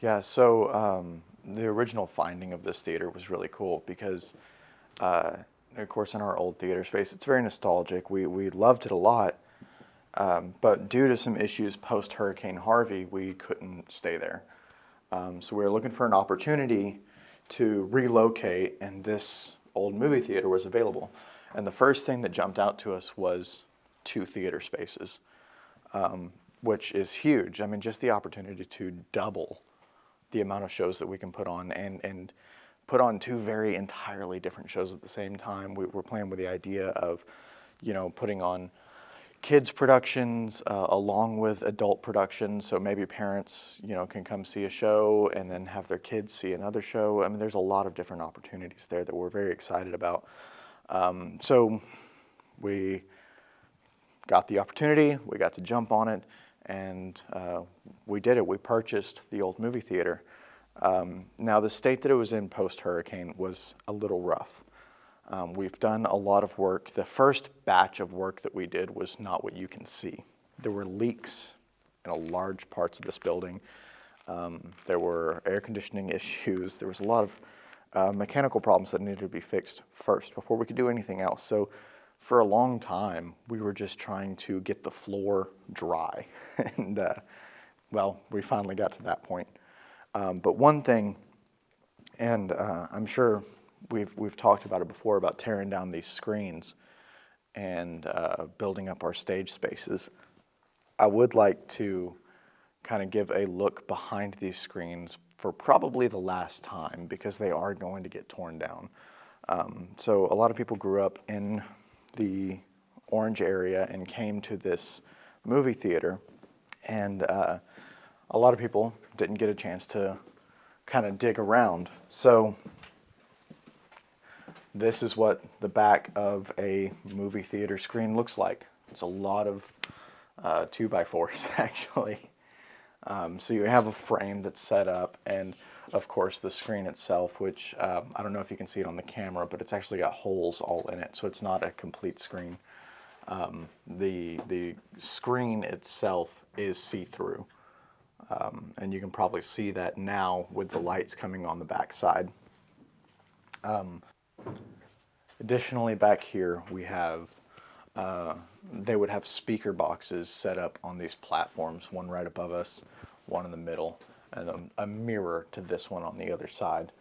Yeah, so the original finding of this theater was really cool because, uh, of course, in our old theater space, it's very nostalgic. We loved it a lot, but due to some issues post Hurricane Harvey, we couldn't stay there. So we were looking for an opportunity to relocate, and this old movie theater was available. And the first thing that jumped out to us was two theater spaces, which is huge. I mean, just the opportunity to double the amount of shows that we can put on and put on two very entirely different shows at the same time. We're playing with the idea of, putting on kids productions along with adult productions. So maybe parents, can come see a show and then have their kids see another show. I mean, there's a lot of different opportunities there that we're very excited about. So we got the opportunity, we got to jump on it, and we did it. We purchased the old movie theater. Now, the state that it was in post-hurricane was a little rough. We've done a lot of work. The first batch of work that we did was not what you can see. There were leaks in a large parts of this building. There were air conditioning issues. There was a lot of mechanical problems that needed to be fixed first before we could do anything else. So for a long time, we were just trying to get the floor dry. And, we finally got to that point. But one thing, and I'm sure we've talked about it before, about tearing down these screens and building up our stage spaces. I would like to kind of give a look behind these screens for probably the last time, because they are going to get torn down. So a lot of people grew up in the Orange area and came to this movie theater, and a lot of people didn't get a chance to kind of dig around. So this is what the back of a movie theater screen looks like. It's a lot of 2x4s actually. So you have a frame that's set up, and of course the screen itself, which I don't know if you can see it on the camera, but it's actually got holes all in it, so it's not a complete screen. The screen itself is see-through, and you can probably see that now with the lights coming on the back side. Additionally, back here we have, they would have speaker boxes set up on these platforms, one right above us, one in the middle, and a mirror to this one on the other side.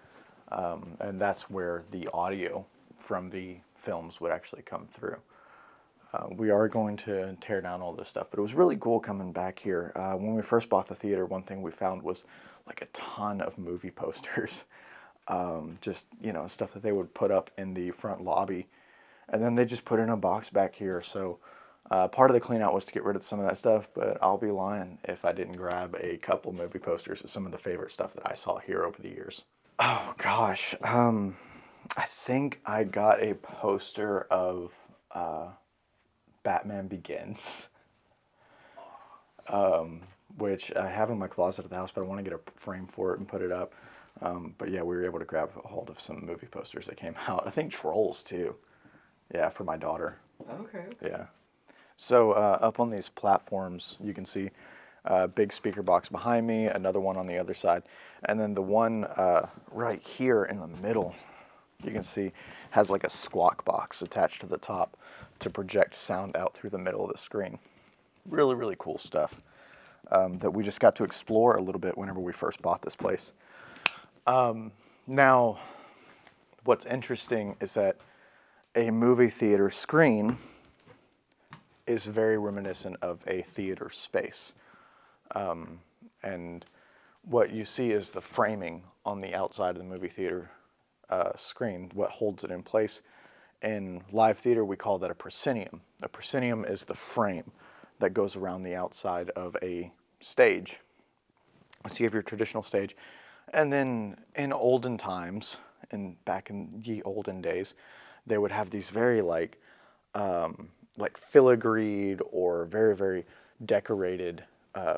And that's where the audio from the films would actually come through. We are going to tear down all this stuff, but it was really cool coming back here. When we first bought the theater, one thing we found was like a ton of movie posters. Just, stuff that they would put up in the front lobby, and then they just put it in a box back here. So part of the clean out was to get rid of some of that stuff, but I'll be lying if I didn't grab a couple movie posters of some of the favorite stuff that I saw here over the years. Oh gosh, I think I got a poster of Batman Begins, which I have in my closet at the house, but I want to get a frame for it and put it up. But yeah, we were able to grab a hold of some movie posters that came out. I think Trolls too. Yeah, for my daughter. Okay. Yeah. So up on these platforms, you can see a big speaker box behind me, another one on the other side, and then the one right here in the middle, you can see, has like a squawk box attached to the top to project sound out through the middle of the screen. Really, really cool stuff that we just got to explore a little bit whenever we first bought this place. Now, what's interesting is that a movie theater screen is very reminiscent of a theater space. And what you see is the framing on the outside of the movie theater screen, what holds it in place. In live theater, we call that a proscenium. A proscenium is the frame that goes around the outside of a stage. So you have your traditional stage. And then in olden times, back in ye olden days, they would have these very like filigreed or very, very decorated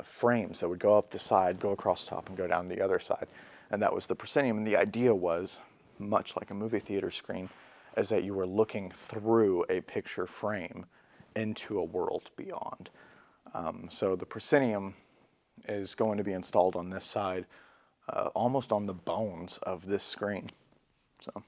frames that would go up the side, go across the top, and go down the other side. And that was the proscenium. And the idea was, much like a movie theater screen, is that you were looking through a picture frame into a world beyond. So the proscenium is going to be installed on this side. almost on the bones of this screen. So.